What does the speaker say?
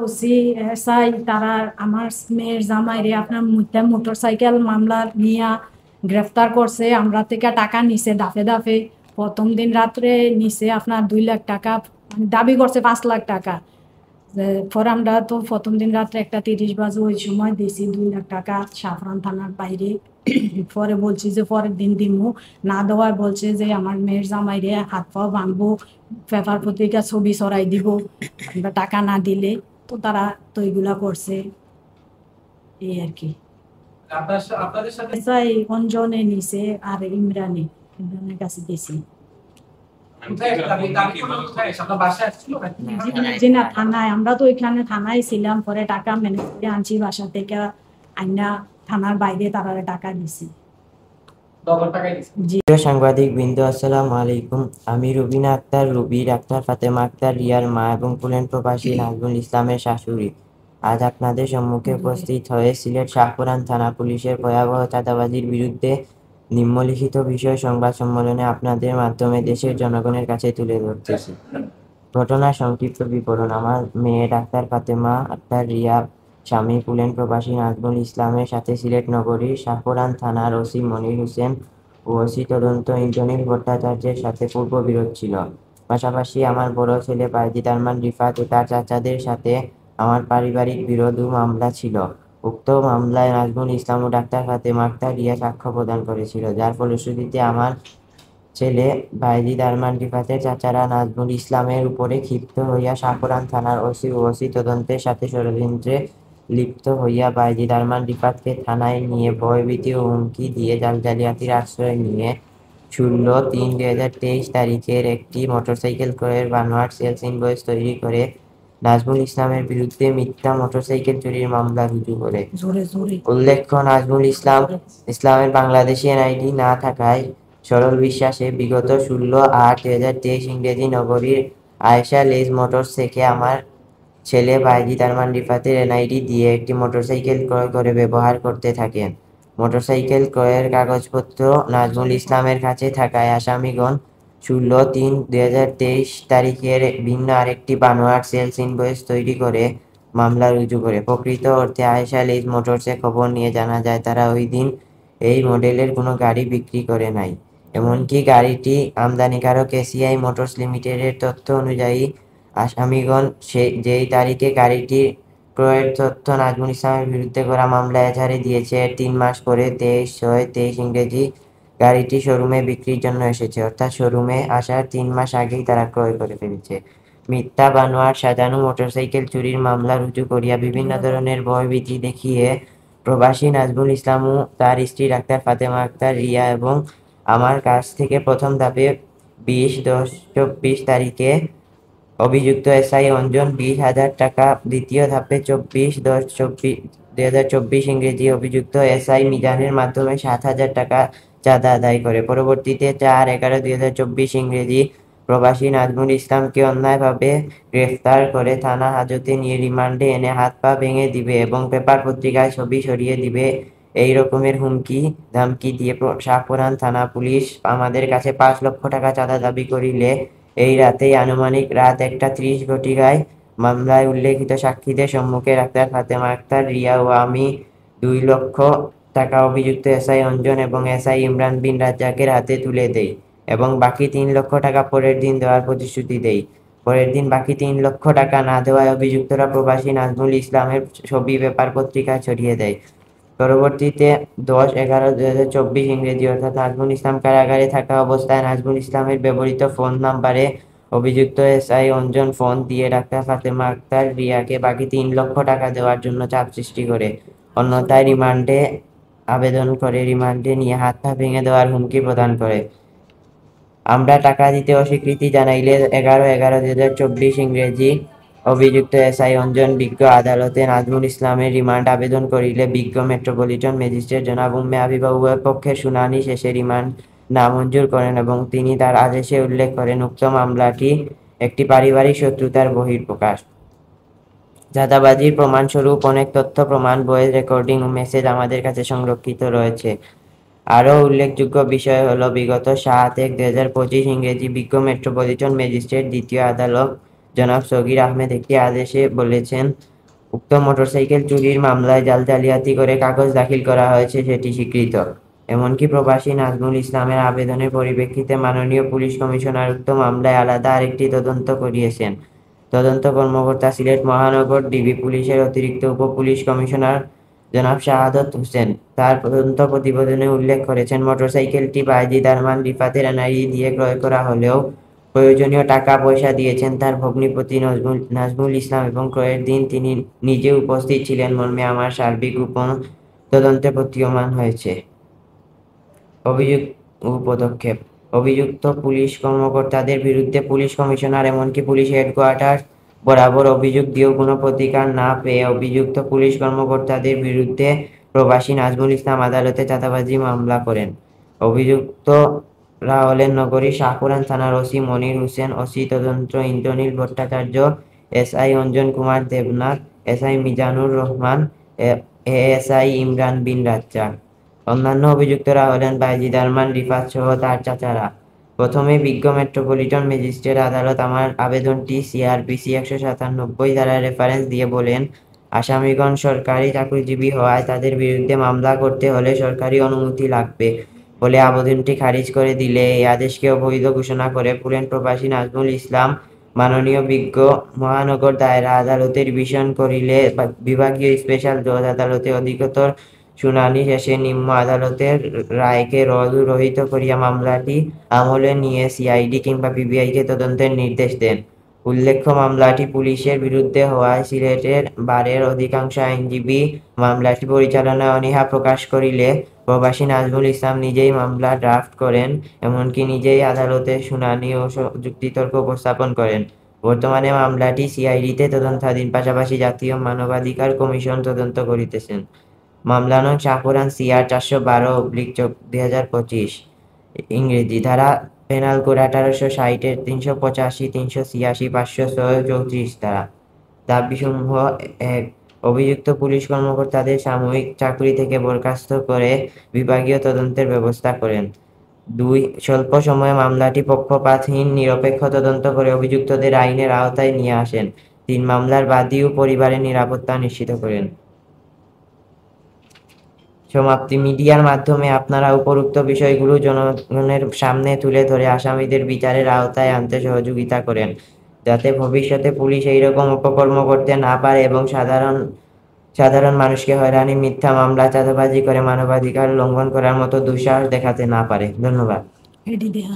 OC SI তারা আমার মেয়ের জামাইরে আপনার মোটরসাইকেল মামলা নিয়ে গ্রেফতার করছে। আমরা থেকে টাকা নিছে দাফে দাফে। প্রথম দিন রাত্রে নিছে আপনার 2 লাখ টাকা, দাবি করছে 5 লাখ টাকা। পরে আমরা তো প্রথম দিন রাত্রে 1:30 বাজে ওই সময় দিছি 2 লাখ টাকা সাফরান থানার বাইরে। পরে বলছি যে পরের দিন দিমু, না দেওয়ায় বলছে যে আমার মেয়ের জামাইরে হাত পা ভাঙবো, পেপার পত্রিকা ছবি ছড়াই দিব আমরা টাকা না দিলে। তো তারা তো এগুলা করছে, এই আর কি। আপনাদের সাথে এসআই অঞ্জনে নিছে আর ইমরানের কাছে দিছি। জি না, থানায় আমরা তো ওইখানে থানায় ছিলাম, পরে টাকা ম্যানেজ করে আনছি বাসা থেকে আইনা থানার বাইরে তারা টাকা দিছি। প্রিয় সাংবাদিক বৃন্দ, আসসালামু আলাইকুম। আমি রুবিনা আক্তার রুবি, ডাক্তার ফাতেমা আক্তার রিয়ার মা এবং পোল্যান্ড প্রবাসী নাজমুল ইসলামের শাশুড়ি আজ আপনাদের সম্মুখে উপস্থিত হয়ে সিলেট শাহপুরান থানা পুলিশের ভয়াবহ চাঁদাবাজির বিরুদ্ধে নিম্নলিখিত বিষয় সংবাদ সম্মেলনে আপনাদের মাধ্যমে দেশের জনগণের কাছে তুলে ধরতেছি। ঘটনার সংক্ষিপ্ত বিবরণ। আমার মেয়ে ডাক্তার ফাতেমা আক্তার রিয়া স্বামী পোল্যান্ড প্রবাসী নাজমুল ইসলামের সাথে সিলেট নগরীর শাহপুরান থানার ওসি মনির হোসেন ও ওসি তদন্ত ইন্দ্রনীল ভট্টাচার্যের সাথে পূর্ব বিরোধ ছিল। পাশাপাশি আমার বড় ছেলে বাইজিদ আরমান রিফাত ও তার চাচাদের সাথে আমার পারিবারিক বিরোধ ও মামলা ছিল। উক্ত মামলায় নাজমুল ইসলাম ও ডাক্তার ফাতেমা আক্তার রিয়া সাক্ষ্য প্রদান করেছিল, যার ফলশ্রুতিতে আমার ছেলে বাইজিদ আরমান রিফাতের চাচারা নাজমুল ইসলামের উপরে ক্ষিপ্ত হইয়া শাহপুরান থানার ওসি ও ওসি তদন্তের সাথে ষড়যন্ত্রে লিপ্ত হইয়া বাইজিদ আরমান রিফাতকে থানায় নিয়ে ভয়ভীতি ও হুমকি দিয়ে জালিয়াতির আশ্রয় নিয়ে 16/3/2023 তারিখের একটি মোটরসাইকেল ক্রয়ের বানোয়াট সেলস ইনভয়েস তৈরি করে নাজমুল ইসলামের বিরুদ্ধে মিথ্যা মোটরসাইকেল চুরির মামলা রুজু করে। উল্লেখ্য, নাজমুল ইসলামের বাংলাদেশি এনআইডি না থাকায় সরল বিশ্বাসে বিগত 16/8/2023 ইংরেজি নগরীর আয়েশা লেজ মোটরস থেকে আমার ছেলে বাইজিদ আরমান রিফাতের এনআইডি দিয়ে একটি মোটরসাইকেল ক্রয় করে ব্যবহার করতে থাকেন। মোটরসাইকেল ক্রয়ের কাগজপত্র নাজমুল ইসলামের কাছে থাকায় আসামিগণ 16/3/2023 তারিখের ভিন্ন আরেকটি বানোয়াট সেলস ইনভয়েস তৈরি করে মামলা রুজু করে। প্রকৃত অর্থে আয়েশা লেজ মোটরসে খবর নিয়ে জানা যায় তারা ওই দিন এই মডেলের কোনো গাড়ি বিক্রি করে নাই। এমনকি গাড়িটি আমদানিকারক এসিআই মোটরস লিমিটেডের তথ্য অনুযায়ী আসামিগণ যেই তারিখে গাড়িটির ক্রয়ের তথ্য নাজমুল ইসলামের বিরুদ্ধে করা মামলায় এজাহারে দিয়েছে, এর 3 মাস পরে 23/6/23 ইংরেজি গাড়িটি শোরুমে বিক্রির জন্য এসেছে। অর্থাৎ শোরুমে আসার 3 মাস আগেই তারা ক্রয় করে ফেলেছে। মিথ্যা বানোয়াট সাজানো মোটরসাইকেল চুরির মামলা রুজু করিয়া বিভিন্ন ধরনের ভয়ভীতি দেখিয়ে প্রবাসী নাজমুল ইসলাম ও তার স্ত্রী ডাক্তার ফাতেমা আক্তার রিয়া এবং আমার কাছ থেকে প্রথম ধাপে 20/10/24 তারিখে অভিযুক্ত এসআই অঞ্জন 20,000 টাকা, দ্বিতীয় ধাপে 24/10/2024 ইংরেজি অভিযুক্ত এসআই মিজানের মাধ্যমে 7,000 টাকা চাঁদা আদায় করে। পরবর্তীতে 4/11/2024 ইংরেজি প্রবাসী নাজমুল ইসলামকে অন্যায়ভাবে গ্রেফতার করে থানা হাজতে নিয়ে রিমান্ডে এনে হাত পা ভেঙে দিবে এবং পেপার পত্রিকায় ছবি সরিয়ে দিবে এই রকমের হুমকি ধামকি দিয়ে শাহপুরান থানা পুলিশ আমাদের কাছে 5 লক্ষ টাকা চাঁদা দাবি করিলে এই রাতেই আনুমানিক রাত 1:30 ঘটিকায় মামলায় উল্লেখিত সাক্ষীদের সম্মুখে ডাক্তার ফাতেমা আক্তার রিয়া ও আমি 2 লক্ষ টাকা অভিযুক্ত এসআই অঞ্জন এবং এসআই ইমরান বিন রাজ্জাকের হাতে তুলে দেই এবং বাকি 3 লক্ষ টাকা পরের দিন দেওয়ার প্রতিশ্রুতি দেই। পরের দিন বাকি 3 লক্ষ টাকা না দেওয়ায় অভিযুক্তরা প্রবাসী নাজমুল ইসলামের ছবি পেপার পত্রিকায় ছড়িয়ে দেয়। পরবর্তীতে 10/11/2024 ইংরেজি অর্থাৎ নাজমুল ইসলাম কারাগারে থাকা অবস্থায় নাজমুল ইসলামের ব্যবহৃত ফোন নাম্বারে অভিযুক্ত এসআই অঞ্জন ফোন দিয়ে ডাক্তার ফাতেমা আক্তার রিয়াকে বাকি 3 লক্ষ টাকা দেওয়ার জন্য চাপ সৃষ্টি করে, অন্যথায় রিমান্ডে আবেদন করে রিমান্ডে নিয়ে হাত পা ভেঙে দেওয়ার হুমকি প্রদান করে। আমরা টাকা দিতে অস্বীকৃতি জানাইলে 11/11/2024 ইংরেজি অভিযুক্ত এসআই অঞ্জন বিজ্ঞ আদালতে নাজমুল ইসলামের রিমান্ড আবেদন করিলে বিজ্ঞ মেট্রোপলিটন ম্যাজিস্ট্রেট জনাব উম্মে হাবিবা উভয় পক্ষের শুনানি শেষে রিমান্ড নামঞ্জুর করেন এবং তিনি তার আদেশে উল্লেখ করেন উক্ত মামলাটি একটি পারিবারিক শত্রুতার বহিঃপ্রকাশ। চাঁদাবাজির প্রমাণস্বরূপ অনেক তথ্য প্রমাণ, ভয়েস রেকর্ডিং ও মেসেজ আমাদের কাছে সংরক্ষিত রয়েছে। আরও উল্লেখযোগ্য বিষয় হলো বিগত 7/1/2025 ইংরেজি বিজ্ঞ মেট্রোপলিটন ম্যাজিস্ট্রেট দ্বিতীয় আদালত জনাব সগির আহমেদ একটি আদেশে বলেছেন উক্ত মোটরসাইকেল চুরির মামলায় জালিয়াতি করে কাগজ দাখিল করা হয়েছে সেটি স্বীকৃত। এমনকি প্রবাসী নাজমুল ইসলামের আবেদনের পরিপ্রেক্ষিতে মাননীয় পুলিশ কমিশনার উক্ত মামলায় আলাদা আরেকটি তদন্ত করিয়েছেন। তদন্ত কর্মকর্তা সিলেট মহানগর ডিবি পুলিশের অতিরিক্ত উপ পুলিশ কমিশনার জনাব শাহাদত হোসেন তার তদন্ত প্রতিবেদনে উল্লেখ করেছেন, মোটরসাইকেলটি বায়েজিদ আরমান রিফাতের এনআইডি দিয়ে ক্রয় করা হলেও প্রয়োজনীয় টাকা পয়সা দিয়েছেন তার ভগ্নিপতি নাজমুল ইসলাম এবং ক্রয়ের দিন তিনি নিজে উপস্থিত ছিলেন মর্মে আমার সার্বিক গোপন তদন্তে প্রতীয়মান হয়েছে। পদক্ষেপ: অভিযুক্ত পুলিশ কর্মকর্তাদের বিরুদ্ধে পুলিশ কমিশনার এমনকি পুলিশ হেডকোয়ার্টার বরাবর অভিযোগ দিয়েও কোনো প্রতিকার না পেয়ে অভিযুক্ত পুলিশ কর্মকর্তাদের বিরুদ্ধে প্রবাসী নাজমুল ইসলাম আদালতে চাঁদাবাজি মামলা করেন। অভিযুক্তরা হলেন নগরী শাহপুরান থানার ওসি মনির হোসেন, ওসি তদন্ত Indranil Bhattacharya, SI Anjan Kumar Debnath, SI Mizanur Rahman, ASI Imran Bin Razzak. অন্যান্য অভিযুক্তরা হলেন বায়েজিদ আরমান রিফাত সহ তার চাচারা। প্রথমে বিজ্ঞ মেট্রোপলিটন ম্যাজিস্ট্রেট আদালত আমার আবেদনটি সিআরপিসি 197 ধারায় রেফারেন্স দিয়ে বলেন, আসামিগণ সরকারি চাকরিজীবী হওয়ায় তাদের বিরুদ্ধে মামলা করতে হলে সরকারি অনুমতি লাগবে বলে আবেদনটি খারিজ করে দিলে এই আদেশকে অবৈধ ঘোষণা করে পুরেন প্রবাসী নাজমুল ইসলাম মাননীয় বিজ্ঞ মহানগর দায়রা আদালতে রিভিশন করিলে বিভাগীয় স্পেশাল জজ আদালতে অধিকতর শুনানি শেষে নিম্ন আদালতের রায়কে রহিত করিয়া মামলাটি আমলে নিয়ে সিআইডি কিংবা পিবিআইকে তদন্তের নির্দেশ দেন। উল্লেখ্য, মামলাটি পুলিশের বিরুদ্ধে হওয়ায় সিলেটের বারের অধিকাংশ আইনজীবী মামলাটি পরিচালনায় অনীহা প্রকাশ করিলে প্রবাসী নাজমুল ইসলাম নিজেই মামলা ড্রাফট করেন, এমনকি নিজেই আদালতে শুনানি ও যুক্তিতর্ক উপস্থাপন করেন। বর্তমানে মামলাটি সিআইডিতে তদন্তাধীন, পাশাপাশি জাতীয় মানবাধিকার কমিশন তদন্ত করিতেছেন। মামলা নং শাহপুরান সিআর 412/2025 ইংরেজি ধারা পেনাল কোড 1860 385, 386, 506, 34 ধারা। দাবিসমূহ: 1. অভিযুক্ত পুলিশ কর্মকর্তাদের সাময়িক চাকরি থেকে বরখাস্ত করে বিভাগীয় তদন্তের ব্যবস্থা করেন। 2. স্বল্প সময়ে মামলাটি পক্ষপাতহীন নিরপেক্ষ তদন্ত করে অভিযুক্তদের আইনের আওতায় নিয়ে আসেন। 3. মামলার বাদী ও পরিবারের নিরাপত্তা নিশ্চিত করেন। সমাপ্তি: মিডিয়ার মাধ্যমে আপনারা উপরোক্ত বিষয়গুলো জনগণের সামনে তুলে ধরে আসামিদের বিচারের আওতায় আনতে সহযোগিতা করেন, যাতে ভবিষ্যতে পুলিশ এইরকম অপকর্ম করতে না পারে এবং সাধারণ মানুষকে হয়রানি, মিথ্যা মামলা, চাঁদাবাজি করে মানবাধিকার লঙ্ঘন করার মতো দুঃসাহস দেখাতে না পারে। ধন্যবাদ। এটি দেয়া